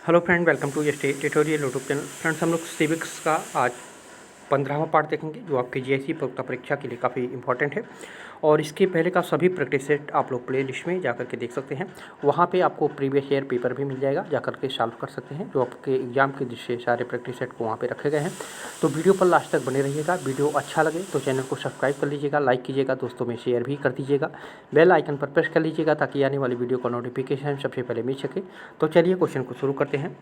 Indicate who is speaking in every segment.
Speaker 1: Hello friend, welcome to state tutorial YouTube channel. Friends, हम लोग civics का आज 15वां पार्ट देखेंगे, जो आपकी जीएससी परीक्षा के लिए काफ़ी इंपॉर्टेंट है। और इसके पहले का सभी प्रैक्टिस सेट आप लोग प्ले लिस्ट में जाकर के देख सकते हैं। वहाँ पे आपको प्रीवियस ईयर पेपर भी मिल जाएगा, जाकर के सॉल्व कर सकते हैं। जो आपके एग्जाम के दृष्टि से सारे प्रैक्टिस सेट को वहाँ पे रखे गए हैं। तो वीडियो पर लास्ट तक बने रहिएगा। वीडियो अच्छा लगे तो चैनल को सब्सक्राइब कर लीजिएगा, लाइक कीजिएगा, दोस्तों में शेयर भी कर दीजिएगा, बेल आइकन पर प्रेस कर लीजिएगा ताकि आने वाली वीडियो का नोटिफिकेशन सबसे पहले मिल सके। तो चलिए क्वेश्चन को शुरू करते हैं।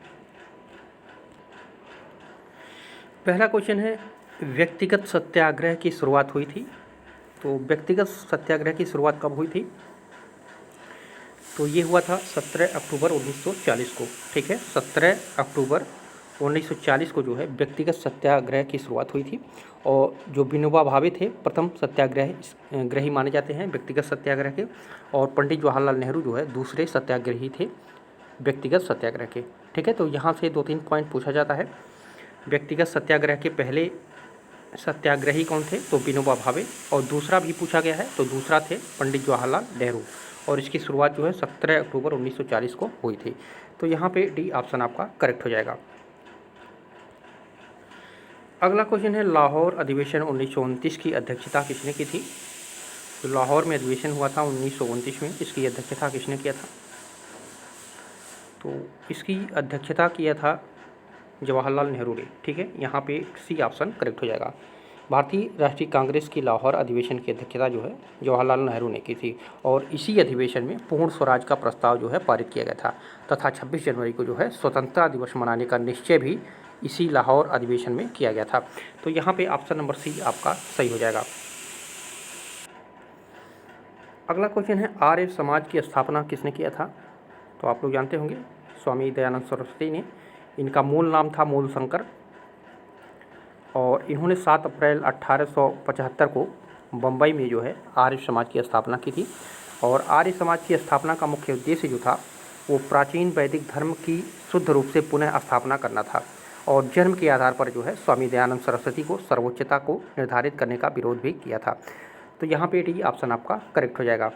Speaker 1: पहला क्वेश्चन है, व्यक्तिगत सत्याग्रह की शुरुआत हुई थी। तो व्यक्तिगत सत्याग्रह की शुरुआत कब हुई थी? तो ये हुआ था 17 अक्टूबर 1940 को। ठीक है, 17 अक्टूबर 1940 को जो है व्यक्तिगत सत्याग्रह की शुरुआत हुई थी। और जो विनोबा भावे थे प्रथम सत्याग्रही माने जाते हैं व्यक्तिगत सत्याग्रह के। और पंडित जवाहरलाल नेहरू जो है दूसरे सत्याग्रही थे व्यक्तिगत सत्याग्रह के। ठीक है, तो यहाँ से 2-3 पॉइंट पूछा जाता है। व्यक्तिगत सत्याग्रह के पहले सत्याग्रही कौन थे? तो विनोबा भावे। और दूसरा भी पूछा गया है, तो दूसरा थे पंडित जवाहरलाल नेहरू। और इसकी शुरुआत जो है 17 अक्टूबर 1940 को हुई थी। तो यहाँ पे डी ऑप्शन आपका करेक्ट हो जाएगा। अगला क्वेश्चन है, लाहौर अधिवेशन 1929 की अध्यक्षता किसने की थी? तो लाहौर में अधिवेशन हुआ था 1929 में, इसकी अध्यक्षता किसने किया था? तो इसकी अध्यक्षता किया था जवाहरलाल नेहरू ने। ठीक है, यहाँ पे सी ऑप्शन करेक्ट हो जाएगा। भारतीय राष्ट्रीय कांग्रेस की लाहौर अधिवेशन की अध्यक्षता जो है जवाहरलाल नेहरू ने की थी। और इसी अधिवेशन में पूर्ण स्वराज का प्रस्ताव जो है पारित किया गया था तथा 26 जनवरी को जो है स्वतंत्रता दिवस मनाने का निश्चय भी इसी लाहौर अधिवेशन में किया गया था। तो यहाँ पे ऑप्शन नंबर सी आपका सही हो जाएगा। अगला क्वेश्चन है, आर्य समाज की स्थापना किसने किया था? तो आप लोग जानते होंगे, स्वामी दयानंद सरस्वती ने। इनका मूल नाम था मूलशंकर। और इन्होंने 7 अप्रैल 1875 को बम्बई में जो है आर्य समाज की स्थापना की थी। और आर्य समाज की स्थापना का मुख्य उद्देश्य जो था वो प्राचीन वैदिक धर्म की शुद्ध रूप से पुनः स्थापना करना था। और जन्म के आधार पर जो है स्वामी दयानंद सरस्वती को सर्वोच्चता को निर्धारित करने का विरोध भी किया था। तो यहाँ पे डी ऑप्शन आपका करेक्ट हो जाएगा।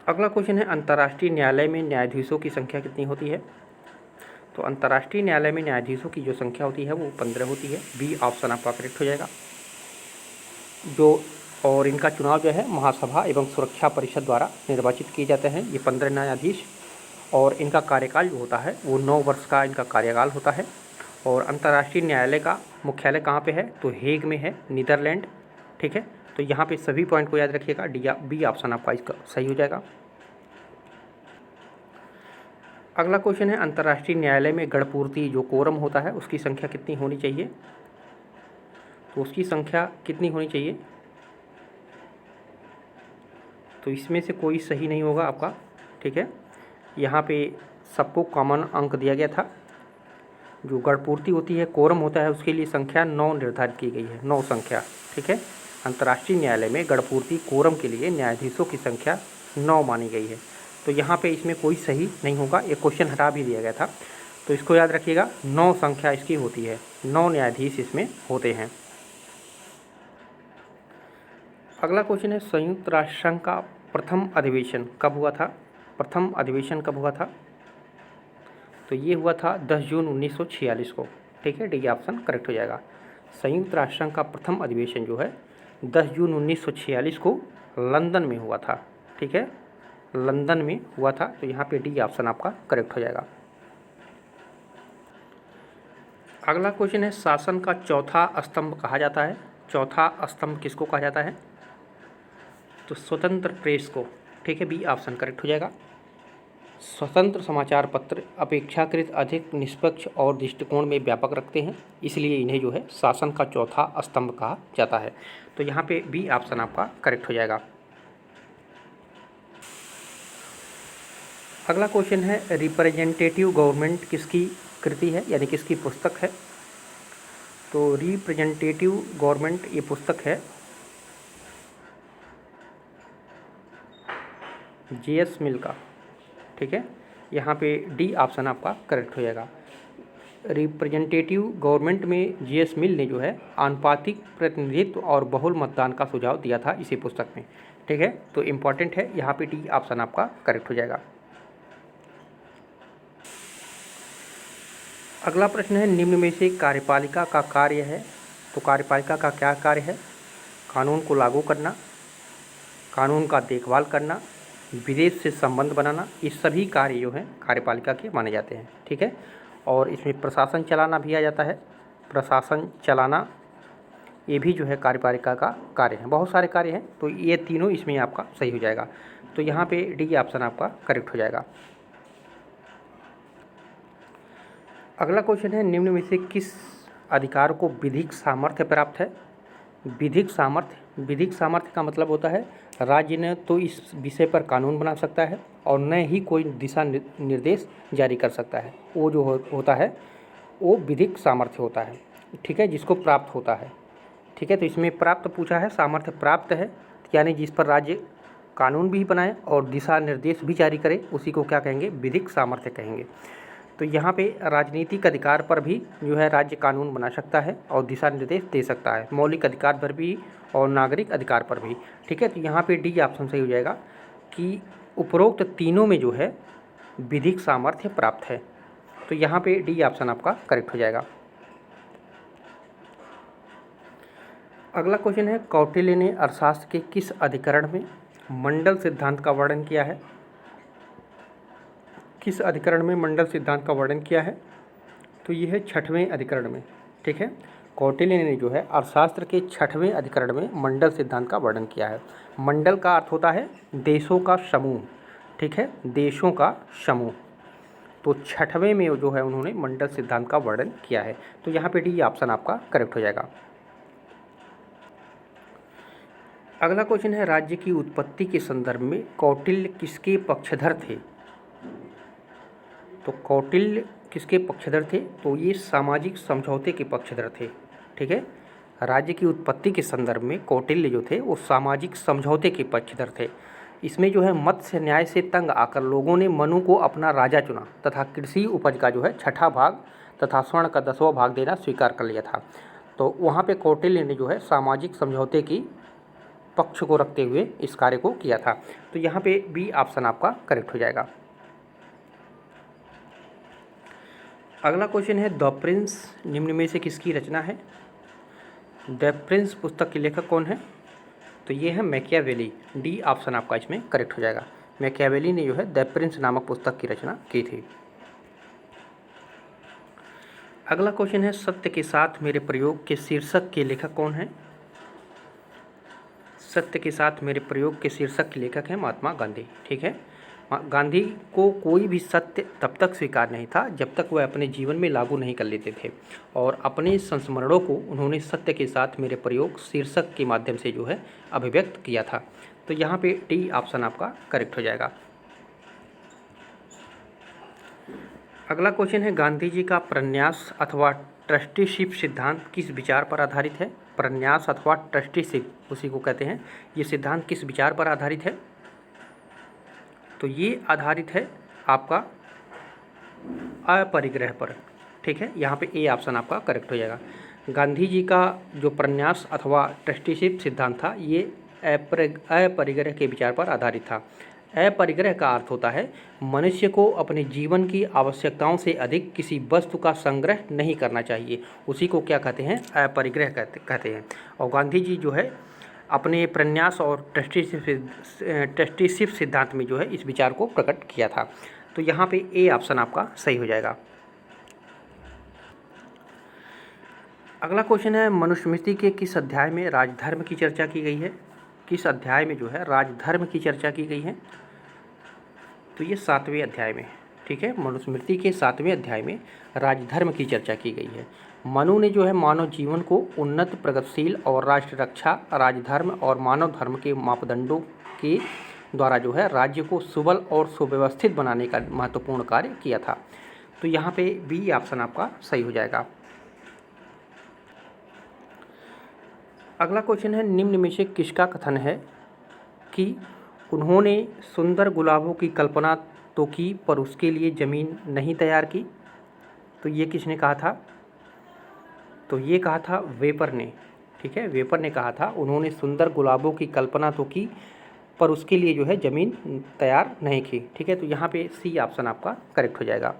Speaker 1: अगला क्वेश्चन है, अंतर्राष्ट्रीय न्यायालय में न्यायाधीशों की संख्या कितनी होती है? तो अंतर्राष्ट्रीय न्यायालय में न्यायाधीशों की जो संख्या होती है वो 15 होती है। बी ऑप्शन आपका करेक्ट हो जाएगा। और इनका चुनाव जो है महासभा एवं सुरक्षा परिषद द्वारा निर्वाचित किए जाते हैं ये 15 न्यायाधीश। और इनका कार्यकाल जो होता है वो 9 वर्ष का इनका कार्यकाल होता है। और अंतर्राष्ट्रीय न्यायालय का मुख्यालय कहाँ पे है? तो हेग में है, नीदरलैंड। ठीक है, तो यहाँ पे सभी पॉइंट को याद रखिएगा। बी ऑप्शन आपका इसका सही हो जाएगा। अगला क्वेश्चन है, अंतर्राष्ट्रीय न्यायालय में गणपूर्ति जो कोरम होता है उसकी संख्या कितनी होनी चाहिए? तो उसकी संख्या कितनी होनी चाहिए? तो इसमें से कोई सही नहीं होगा आपका। ठीक है, यहाँ पे सबको कॉमन अंक दिया गया था। जो गणपूर्ति होती है, कोरम होता है, उसके लिए संख्या 9 निर्धारित की गई है, 9 संख्या। ठीक है, अंतर्राष्ट्रीय न्यायालय में गणपूर्ति कोरम के लिए न्यायाधीशों की संख्या 9 मानी गई है। तो यहाँ पे इसमें कोई सही नहीं होगा, एक क्वेश्चन हटा भी दिया गया था। तो इसको याद रखिएगा, 9 संख्या इसकी होती है, 9 न्यायाधीश इसमें होते हैं। अगला क्वेश्चन है, संयुक्त राष्ट्र संघ का प्रथम अधिवेशन कब हुआ था? प्रथम अधिवेशन कब हुआ था? तो ये हुआ था 10 जून 1946 को। ठीक है, डी ऑप्शन करेक्ट हो जाएगा। संयुक्त राष्ट्र संघ का प्रथम अधिवेशन जो है 10 जून 1946 को लंदन में हुआ था। ठीक है, लंदन में हुआ था। तो यहाँ पे डी ऑप्शन आपका करेक्ट हो जाएगा। अगला क्वेश्चन है, शासन का चौथा स्तंभ कहा जाता है। चौथा स्तंभ किसको कहा जाता है? तो स्वतंत्र प्रेस को। ठीक है, बी ऑप्शन करेक्ट हो जाएगा। स्वतंत्र समाचार पत्र अपेक्षाकृत अधिक निष्पक्ष और दृष्टिकोण में व्यापक रखते हैं, इसलिए इन्हें जो है शासन का चौथा स्तंभ कहा जाता है। तो यहाँ पे बी ऑप्शन आपका करेक्ट हो जाएगा। अगला क्वेश्चन है, रिप्रेजेंटेटिव गवर्नमेंट किसकी कृति है, यानी किसकी पुस्तक है? तो रिप्रेजेंटेटिव गवर्नमेंट ये पुस्तक है जे.एस. मिल का। ठीक है, यहाँ पे डी ऑप्शन आपका करेक्ट हो जाएगा। रिप्रेजेंटेटिव गवर्नमेंट में जे.एस. मिल ने जो है आनुपातिक प्रतिनिधित्व और बहुल मतदान का सुझाव दिया था इसी पुस्तक में। ठीक है, तो इम्पॉर्टेंट है, यहाँ पे डी ऑप्शन आपका करेक्ट हो जाएगा। अगला प्रश्न है, निम्न में से कार्यपालिका का कार्य है, तो कार्यपालिका का क्या कार्य है? कानून को लागू करना, कानून का देखभाल करना, विदेश से संबंध बनाना, ये सभी कार्य जो हैं कार्यपालिका के माने जाते हैं। ठीक है, और इसमें प्रशासन चलाना भी आ जाता है। प्रशासन चलाना ये भी जो है कार्यपालिका का कार्य है। बहुत सारे कार्य हैं, तो ये तीनों इसमें आपका सही हो जाएगा। तो यहाँ पे डी ऑप्शन आपका करेक्ट हो जाएगा। अगला क्वेश्चन है, निम्न में से किस अधिकार को विधिक सामर्थ्य प्राप्त है? विधिक सामर्थ्य का मतलब होता है राज्य ने तो इस विषय पर कानून बना सकता है और न ही कोई दिशा निर्देश जारी कर सकता है। वो जो होता है वो विधिक सामर्थ्य होता है। ठीक है, जिसको प्राप्त होता है। ठीक है, तो इसमें प्राप्त पूछा है, सामर्थ्य प्राप्त है यानी जिस पर राज्य कानून भी बनाए और दिशा निर्देश भी जारी करे, उसी को क्या कहेंगे? विधिक सामर्थ्य कहेंगे। तो यहाँ पे राजनीतिक अधिकार पर भी जो है राज्य कानून बना सकता है और दिशा निर्देश दे सकता है, मौलिक अधिकार पर भी और नागरिक अधिकार पर भी। ठीक है, तो यहाँ पे डी ऑप्शन सही हो जाएगा कि उपरोक्त तीनों में जो है विधिक सामर्थ्य प्राप्त है। तो यहाँ पे डी ऑप्शन आपका करेक्ट हो जाएगा। अगला क्वेश्चन है, कौटिल्य ने अर्थशास्त्र के किस अधिकरण में मंडल सिद्धांत का वर्णन किया है? किस अधिकरण में मंडल सिद्धांत का वर्णन किया है? तो ये है 6वें अधिकरण में। ठीक है, कौटिल्य ने जो है अर्थशास्त्र के 6वें अधिकरण में मंडल सिद्धांत का वर्णन किया है। मंडल का अर्थ होता है देशों का समूह। ठीक है, देशों का समूह। तो 6वें में जो है उन्होंने मंडल सिद्धांत का वर्णन किया है। तो यहाँ पे डी ऑप्शन आपका करेक्ट हो जाएगा। अगला क्वेश्चन है, राज्य की उत्पत्ति के संदर्भ में कौटिल्य किसके पक्षधर थे? तो कौटिल्य किसके पक्षधर थे? तो ये सामाजिक समझौते के पक्षधर थे। ठीक है, राज्य की उत्पत्ति के संदर्भ में कौटिल्य जो थे वो सामाजिक समझौते के पक्षधर थे। इसमें जो है मत्स्य न्याय से तंग आकर लोगों ने मनु को अपना राजा चुना तथा कृषि उपज का जो है 6ठा भाग तथा स्वर्ण का 10वां भाग देना स्वीकार कर लिया था। तो वहाँ पे कौटिल्य ने जो है सामाजिक समझौते की पक्ष को रखते हुए इस कार्य को किया था। तो यहाँ पे बी ऑप्शन आपका करेक्ट हो जाएगा। अगला क्वेश्चन है, द प्रिंस निम्न में से किसकी रचना है? द प्रिंस पुस्तक के लेखक कौन है? तो ये है मैकियावेली। डी ऑप्शन आपका इसमें करेक्ट हो जाएगा। मैकियावेली ने जो है द प्रिंस नामक पुस्तक की रचना की थी। अगला क्वेश्चन है, सत्य के साथ मेरे प्रयोग के शीर्षक के लेखक कौन है? सत्य के साथ मेरे प्रयोग के शीर्षक के लेखक हैं महात्मा गांधी। ठीक है, गांधी को कोई भी सत्य तब तक स्वीकार नहीं था जब तक वह अपने जीवन में लागू नहीं कर लेते थे, और अपने संस्मरणों को उन्होंने सत्य के साथ मेरे प्रयोग शीर्षक के माध्यम से जो है अभिव्यक्त किया था। तो यहाँ पे डी ऑप्शन आपका करेक्ट हो जाएगा। अगला क्वेश्चन है, गांधी जी का प्रन्यास अथवा ट्रस्टीशिप सिद्धांत किस विचार पर आधारित है? प्रन्यास अथवा ट्रस्टीशिप उसी को कहते हैं। ये सिद्धांत किस विचार पर आधारित है? तो ये आधारित है आपका अपरिग्रह पर। ठीक है, यहाँ पे ए ऑप्शन आपका करेक्ट हो जाएगा। गांधी जी का जो प्रन्यास अथवा ट्रस्टीशिप सिद्धांत था ये अपरिग्रह के विचार पर आधारित था। अपरिग्रह का अर्थ होता है मनुष्य को अपने जीवन की आवश्यकताओं से अधिक किसी वस्तु का संग्रह नहीं करना चाहिए, उसी को क्या कहते हैं? अपरिग्रह कहते हैं। और गांधी जी जो है अपने प्रन्यास और ट्रस्टीशिप सिद्धांत में जो है इस विचार को प्रकट किया था। तो यहाँ पे ए ऑप्शन आपका सही हो जाएगा। अगला क्वेश्चन है, मनुस्मृति के किस अध्याय में राजधर्म की चर्चा की गई है? किस अध्याय में जो है राजधर्म की चर्चा की गई है? तो ये 7वें अध्याय में। ठीक है, मनुस्मृति के 7वें अध्याय में राजधर्म की चर्चा की गई है। मनु ने जो है मानव जीवन को उन्नत, प्रगतिशील और राष्ट्र रक्षा, राजधर्म और मानव धर्म के मापदंडों के द्वारा जो है राज्य को सुबल और सुव्यवस्थित बनाने का महत्वपूर्ण कार्य किया था। तो यहाँ पे बी ऑप्शन आपका सही हो जाएगा। अगला क्वेश्चन है, निम्न में से किसका कथन है कि उन्होंने सुंदर गुलाबों की कल्पना तो की पर उसके लिए ज़मीन नहीं तैयार की? तो ये किसने कहा था? तो ये कहा था वेपर ने। ठीक है, वेपर ने कहा था उन्होंने सुंदर गुलाबों की कल्पना तो की पर उसके लिए जो है ज़मीन तैयार नहीं की। ठीक है, तो यहाँ पे सी ऑप्शन आपका करेक्ट हो जाएगा।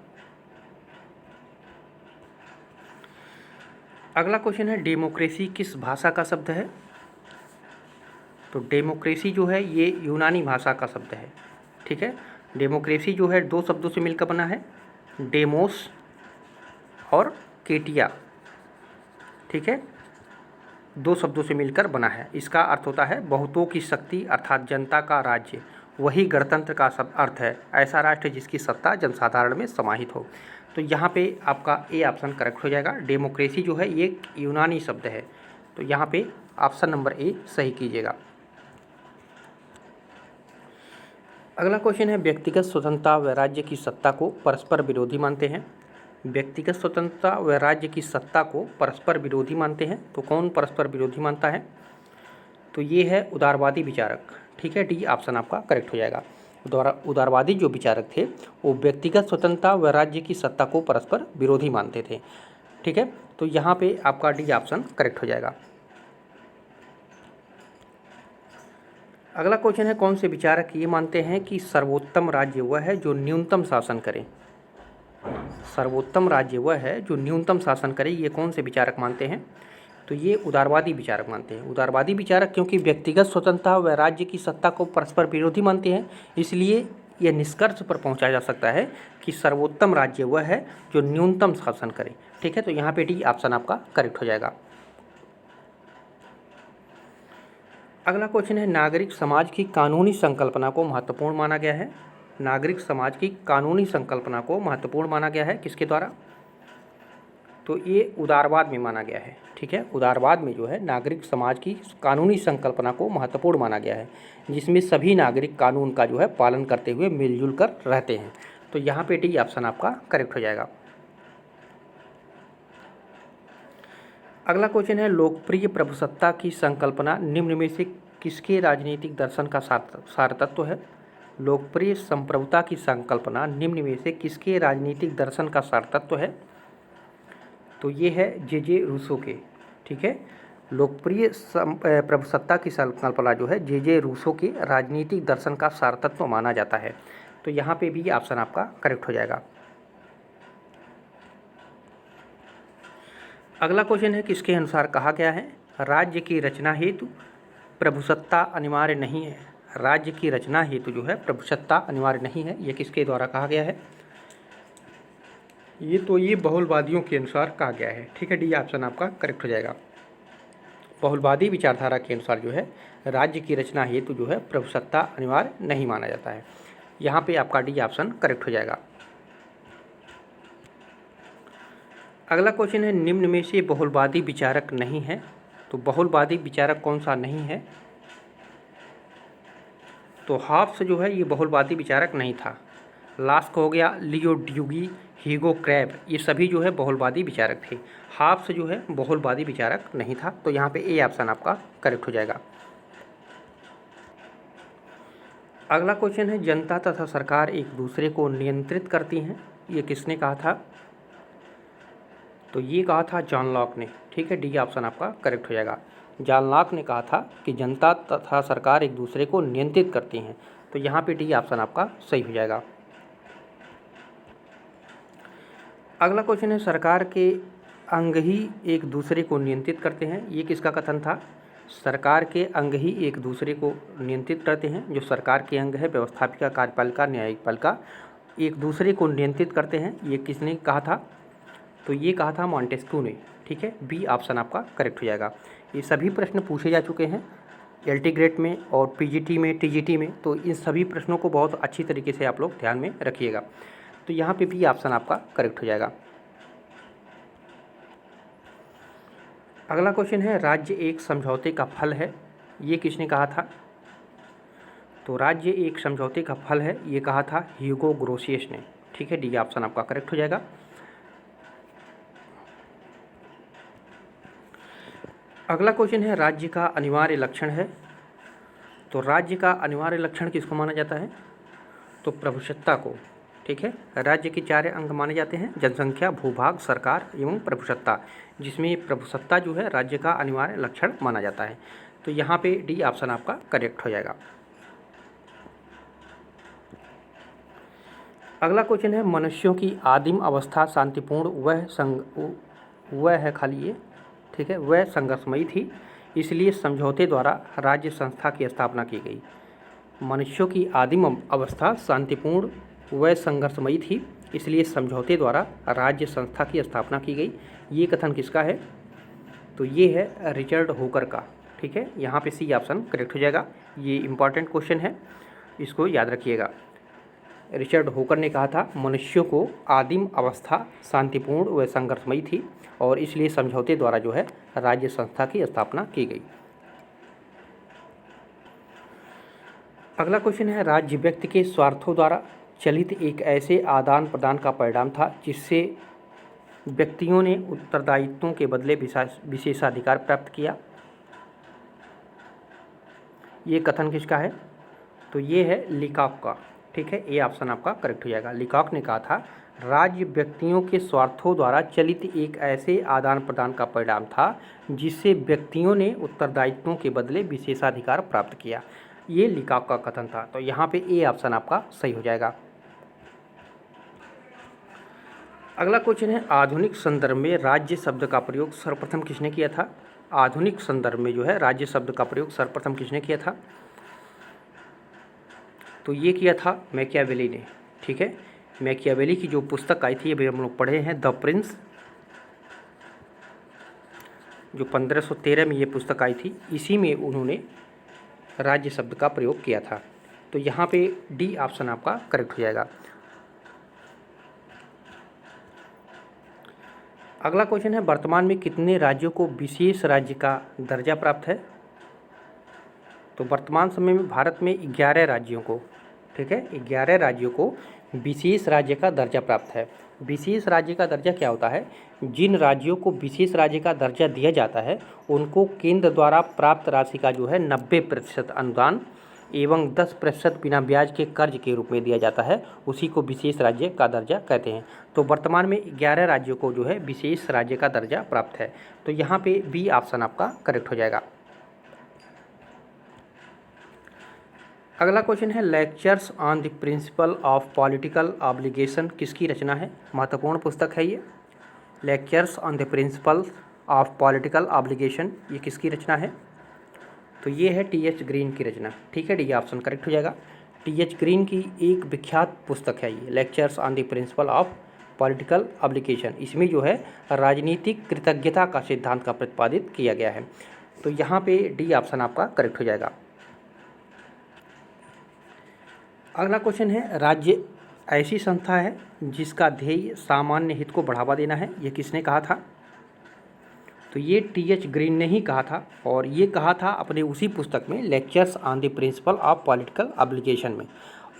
Speaker 1: अगला क्वेश्चन है डेमोक्रेसी किस भाषा का शब्द है? तो डेमोक्रेसी जो है ये यूनानी भाषा का शब्द है। ठीक है, डेमोक्रेसी जो है दो शब्दों से मिलकर बना है, डेमोस और केटिया। ठीक है, दो शब्दों से मिलकर बना है। इसका अर्थ होता है बहुतों की शक्ति अर्थात जनता का राज्य। वही गणतंत्र का शब्द अर्थ है, ऐसा राष्ट्र जिसकी सत्ता जनसाधारण में समाहित हो। तो यहाँ पे आपका ए ऑप्शन करेक्ट हो जाएगा। डेमोक्रेसी जो है ये एक यूनानी शब्द है, तो यहाँ पे ऑप्शन नंबर ए सही कीजिएगा। अगला क्वेश्चन है व्यक्तिगत स्वतंत्रता व राज्य की सत्ता को परस्पर विरोधी मानते हैं। व्यक्तिगत स्वतंत्रता व राज्य की सत्ता को परस्पर विरोधी मानते हैं, तो कौन परस्पर विरोधी मानता है? तो ये है उदारवादी विचारक। ठीक है, डी ऑप्शन आपका करेक्ट हो जाएगा। उदारवादी जो विचारक थे वो व्यक्तिगत स्वतंत्रता व राज्य की सत्ता को परस्पर विरोधी मानते थे। ठीक है, तो यहाँ पे आपका डी ऑप्शन करेक्ट हो जाएगा। अगला क्वेश्चन है कौन से विचारक ये मानते हैं कि सर्वोत्तम राज्य वह है जो न्यूनतम शासन करे? सर्वोत्तम राज्य वह है जो न्यूनतम शासन करे, ये कौन से विचारक मानते हैं? तो ये उदारवादी विचारक मानते हैं। उदारवादी विचारक क्योंकि व्यक्तिगत स्वतंत्रता व राज्य की सत्ता को परस्पर विरोधी मानते हैं, इसलिए यह निष्कर्ष पर पहुंचा जा सकता है कि सर्वोत्तम राज्य वह है जो न्यूनतम शासन करे। ठीक है, तो यहाँ पे डी ऑप्शन आपका करेक्ट हो जाएगा। अगला क्वेश्चन है नागरिक समाज की कानूनी संकल्पना को महत्वपूर्ण माना गया है। नागरिक समाज की कानूनी संकल्पना को महत्वपूर्ण माना गया है किसके द्वारा? तो ये उदारवाद में माना गया है। ठीक है, उदारवाद में जो है नागरिक समाज की कानूनी संकल्पना को महत्वपूर्ण माना गया है, जिसमें सभी नागरिक कानून का जो है पालन करते हुए मिलजुल कर रहते हैं। तो यहाँ पे डी ऑप्शन आपका करेक्ट हो जाएगा। अगला क्वेश्चन है लोकप्रिय प्रभुसत्ता की संकल्पना निम्न में से किसके राजनीतिक दर्शन का सार तत्व है? लोकप्रिय संप्रभुता की संकल्पना निम्न में से किसके राजनीतिक दर्शन का सार तत्व है? तो ये है जे रूसो के। ठीक है, लोकप्रिय प्रभुसत्ता की संकल्पना जो है जे रूसो के राजनीतिक दर्शन का सार तत्व माना जाता है। तो यहाँ पे भी ऑप्शन आपका करेक्ट हो जाएगा। अगला क्वेश्चन है किसके अनुसार कहा गया है राज्य की रचना हेतु प्रभुसत्ता अनिवार्य नहीं है? राज्य की रचना हेतु जो है प्रभुसत्ता अनिवार्य नहीं है, ये किसके द्वारा कहा गया है? ये बहुलवादियों के अनुसार कहा गया है। ठीक है, डी ऑप्शन आपका करेक्ट हो जाएगा। बहुलवादी विचारधारा के अनुसार जो है राज्य की रचना हेतु जो है प्रभुसत्ता अनिवार्य नहीं माना जाता है। यहाँ पे आपका डी ऑप्शन करेक्ट हो जाएगा। अगला क्वेश्चन है निम्न में से बहुलवादी विचारक नहीं है। तो बहुलवादी विचारक कौन सा नहीं है? तो हॉब्स जो है ये बहुलवादी विचारक नहीं था। लास्क हो गया, लियो ड्यूगी, हीगो क्रैब, ये सभी जो है बहुलवादी विचारक थे। हॉब्स जो है बहुलवादी विचारक नहीं था। तो यहाँ पे ए ऑप्शन आपका करेक्ट हो जाएगा। अगला क्वेश्चन है जनता तथा सरकार एक दूसरे को नियंत्रित करती हैं, ये किसने कहा था? तो ये कहा था जॉन लॉक ने। ठीक है, डी ऑप्शन आपका करेक्ट हो जाएगा। जॉन लॉक ने कहा था कि जनता तथा सरकार एक दूसरे को नियंत्रित करती हैं। तो यहाँ पे डी ऑप्शन आपका सही हो जाएगा। अगला क्वेश्चन है सरकार के अंग ही एक दूसरे को नियंत्रित करते हैं, ये किसका कथन था? सरकार के अंग ही एक दूसरे को नियंत्रित करते हैं। जो सरकार के अंग है व्यवस्थापिका, कार्यपालिका, न्यायपालिका, एक दूसरे को नियंत्रित करते हैं, ये किसने कहा था? तो ये कहा था मॉन्टेस्क्यू ने। ठीक है, बी ऑप्शन आपका करेक्ट हो जाएगा। ये सभी प्रश्न पूछे जा चुके हैं एलटी ग्रेड में और पीजीटी में, टीजीटी में, तो इन सभी प्रश्नों को बहुत अच्छी तरीके से आप लोग ध्यान में रखिएगा। तो यहाँ पे बी ऑप्शन आपका करेक्ट हो जाएगा। अगला क्वेश्चन है राज्य एक समझौते का फल है, ये किसने कहा था? तो राज्य एक समझौते का फल है, ये कहा था ह्यूगो ग्रोसियस ने। ठीक है, डी ऑप्शन आपका करेक्ट हो जाएगा। अगला क्वेश्चन है राज्य का अनिवार्य लक्षण है। तो राज्य का अनिवार्य लक्षण किसको माना जाता है? तो प्रभुसत्ता को। ठीक है, राज्य के 4 अंग माने जाते हैं, जनसंख्या, भूभाग, सरकार एवं प्रभुसत्ता, जिसमें प्रभुसत्ता जो है राज्य का अनिवार्य लक्षण माना जाता है। तो यहाँ पे डी ऑप्शन आपका करेक्ट हो जाएगा। अगला क्वेश्चन है मनुष्यों की आदिम अवस्था शांतिपूर्ण वह है खाली ये ठीक है, वह संघर्षमयी थी, इसलिए समझौते द्वारा राज्य संस्था की स्थापना की गई। मनुष्यों की आदिम अवस्था शांतिपूर्ण व संघर्षमयी थी, इसलिए समझौते द्वारा राज्य संस्था की स्थापना की गई। ये कथन किसका है? तो ये है रिचर्ड होकर का। ठीक है, यहाँ पे सी ऑप्शन करेक्ट हो जाएगा। ये इम्पॉर्टेंट क्वेश्चन है, इसको याद रखिएगा। रिचर्ड होकर ने कहा था मनुष्यों को आदिम अवस्था शांतिपूर्ण व संघर्षमयी थी और इसलिए समझौते द्वारा जो है राज्य संस्था की स्थापना की गई। अगला क्वेश्चन है, राज्य व्यक्ति के स्वार्थों द्वारा चलित एक ऐसे आदान प्रदान का परिणाम था जिससे व्यक्तियों ने उत्तरदायित्वों के बदले विशेषाधिकार प्राप्त किया। ये कथन किसका है? तो ये है लीकॉक का। ठीक है, ये ऑप्शन आपका करेक्ट हो जाएगा। लीकॉक ने कहा था राज्य व्यक्तियों के स्वार्थों द्वारा चलित एक ऐसे आदान प्रदान का परिणाम था जिससे व्यक्तियों ने उत्तरदायित्वों के बदले विशेषाधिकार प्राप्त किया। ये लीकॉक का कथन था। तो यहाँ पे ए ऑप्शन आपका सही हो जाएगा। अगला क्वेश्चन है, आधुनिक संदर्भ में राज्य शब्द का प्रयोग सर्वप्रथम किसने किया था? आधुनिक संदर्भ में जो है राज्य शब्द का प्रयोग सर्वप्रथम किसने किया था? तो ये किया था मैकियावेली ने। ठीक है, मैकियावेली की जो पुस्तक आई थी अभी हम लोग पढ़े हैं, द प्रिंस, जो 1513 में ये पुस्तक आई थी, इसी में उन्होंने राज्य शब्द का प्रयोग किया था। तो यहाँ पे डी ऑप्शन आपका करेक्ट हो जाएगा। अगला क्वेश्चन है, वर्तमान में कितने राज्यों को विशेष राज्य का दर्जा प्राप्त है? तो वर्तमान समय में भारत में 11 राज्यों को, ठीक है, 11 राज्यों को विशेष राज्य का दर्जा प्राप्त है। विशेष राज्य का दर्जा क्या होता है? जिन राज्यों को विशेष राज्य का दर्जा दिया जाता है उनको केंद्र द्वारा प्राप्त राशि का जो है 90% अनुदान एवं 10% बिना ब्याज के कर्ज के रूप में दिया जाता है, उसी को विशेष राज्य का दर्जा कहते हैं। तो वर्तमान में 11 राज्यों को जो है विशेष राज्य का दर्जा प्राप्त है। तो यहाँ पे बी ऑप्शन आपका करेक्ट हो जाएगा। अगला क्वेश्चन है, lectures on the principle of political obligation किसकी रचना है? महत्वपूर्ण पुस्तक है ये। Lectures on the principle of political obligation, ये किसकी रचना है? तो ये है टी.एच. ग्रीन की रचना। ठीक है, डी ऑप्शन करेक्ट हो जाएगा। टी.एच. ग्रीन की एक विख्यात पुस्तक है ये, lectures on the principle of political obligation. इसमें जो है राजनीतिक कृतज्ञता का सिद्धांत का प्रतिपादित किया गया है। तो यहाँ पे डी ऑप्शन आपका करेक्ट हो जाएगा। अगला क्वेश्चन है, राज्य ऐसी संस्था है जिसका ध्येय सामान्य हित को बढ़ावा देना है, ये किसने कहा था? तो ये टी.एच. ग्रीन ने ही कहा था और ये कहा था अपने उसी पुस्तक में lectures on the principle of political obligation में।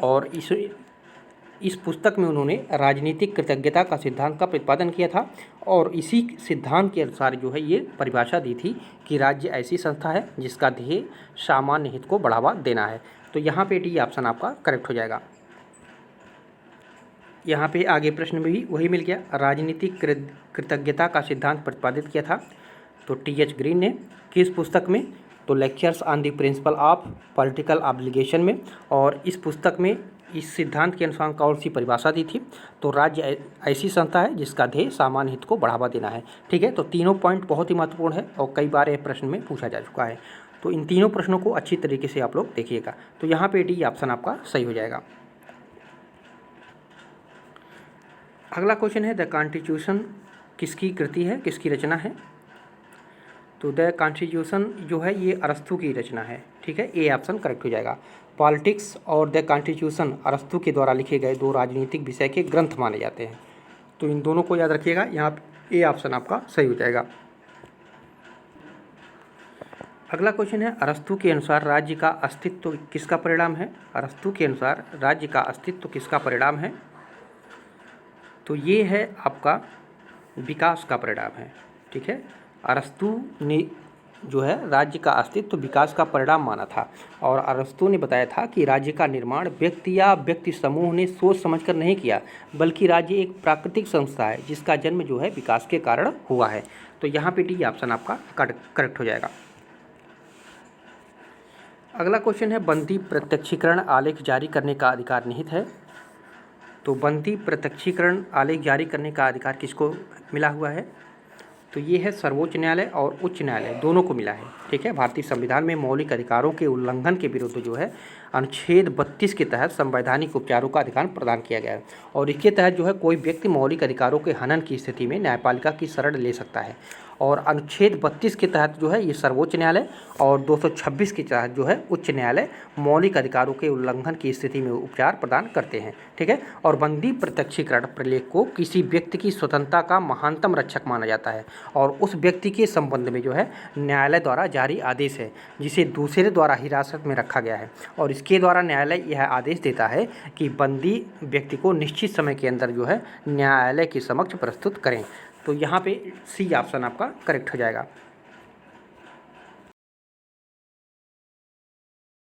Speaker 1: और इस पुस्तक में उन्होंने राजनीतिक कृतज्ञता का सिद्धांत का प्रतिपादन किया था और इसी सिद्धांत के अनुसार जो है ये परिभाषा दी थी कि राज्य ऐसी संस्था है जिसका ध्येय सामान्य हित को बढ़ावा देना है। तो यहाँ पे डी ऑप्शन आपका करेक्ट हो जाएगा। यहाँ पे आगे प्रश्न में भी वही मिल गया, राजनीतिक कृतज्ञता का सिद्धांत प्रतिपादित किया था तो टी.एच. ग्रीन ने। किस पुस्तक में? तो lectures on the principle of political obligation में। और इस पुस्तक में इस सिद्धांत के अनुसार कौन सी परिभाषा दी थी? तो राज्य ऐसी संस्था है जिसका ध्येय सामान्य हित को बढ़ावा देना है। ठीक है, तो तीनों पॉइंट बहुत ही महत्वपूर्ण है और कई बार यह प्रश्न में पूछा जा चुका है। तो इन तीनों प्रश्नों को अच्छी तरीके से आप लोग देखिएगा। तो यहाँ पे डी ऑप्शन आपका सही हो जाएगा। अगला क्वेश्चन है, द कॉन्स्टिट्यूशन किसकी कृति है, किसकी रचना है? तो द कॉन्स्टिट्यूशन जो है ये अरस्तू की रचना है। ठीक है, ए ऑप्शन करेक्ट हो जाएगा। पॉलिटिक्स और द कॉन्स्टिट्यूशन अरस्तू के द्वारा लिखे गए दो राजनीतिक विषय के ग्रंथ माने जाते हैं। तो इन दोनों को याद रखिएगा, यहाँ ए ऑप्शन आपका सही हो जाएगा। अगला क्वेश्चन है, अरस्तू के अनुसार राज्य का अस्तित्व किसका परिणाम है? अरस्तू के अनुसार राज्य का अस्तित्व किसका परिणाम है? तो ये है आपका विकास का परिणाम है। ठीक है, अरस्तू ने जो है राज्य का अस्तित्व विकास का परिणाम माना था और अरस्तू ने बताया था कि राज्य का निर्माण व्यक्ति या व्यक्ति समूह ने सोच समझकर नहीं किया, बल्कि राज्य एक प्राकृतिक संस्था है जिसका जन्म जो है विकास के कारण हुआ है। तो यहाँ पे डी ऑप्शन आपका करेक्ट हो जाएगा। अगला क्वेश्चन है, बंदी प्रत्यक्षीकरण आलेख जारी करने का अधिकार निहित है। तो बंदी प्रत्यक्षीकरण आलेख जारी करने का अधिकार किसको मिला हुआ है? तो ये है सर्वोच्च न्यायालय और उच्च न्यायालय दोनों को मिला है। ठीक है, भारतीय संविधान में मौलिक अधिकारों के उल्लंघन के विरुद्ध जो है अनुच्छेद 32 के तहत संवैधानिक उपचारों का अधिकार प्रदान किया गया है और इसके तहत जो है कोई व्यक्ति मौलिक अधिकारों के हनन की स्थिति में न्यायपालिका की शरण ले सकता है। और अनुच्छेद 32 के तहत जो है ये सर्वोच्च न्यायालय और 226 के तहत जो है उच्च न्यायालय मौलिक अधिकारों के उल्लंघन की स्थिति में उपचार प्रदान करते हैं। ठीक है, और बंदी प्रत्यक्षीकरण प्रलेख को किसी व्यक्ति की स्वतंत्रता का महानतम रक्षक माना जाता है और उस व्यक्ति के संबंध में जो है न्यायालय द्वारा जारी आदेश है जिसे दूसरे द्वारा हिरासत में रखा गया है और इसके द्वारा न्यायालय यह आदेश देता है कि बंदी व्यक्ति को निश्चित समय के अंदर जो है न्यायालय के समक्ष प्रस्तुत करें। तो यहाँ पे सी ऑप्शन आपका करेक्ट हो जाएगा।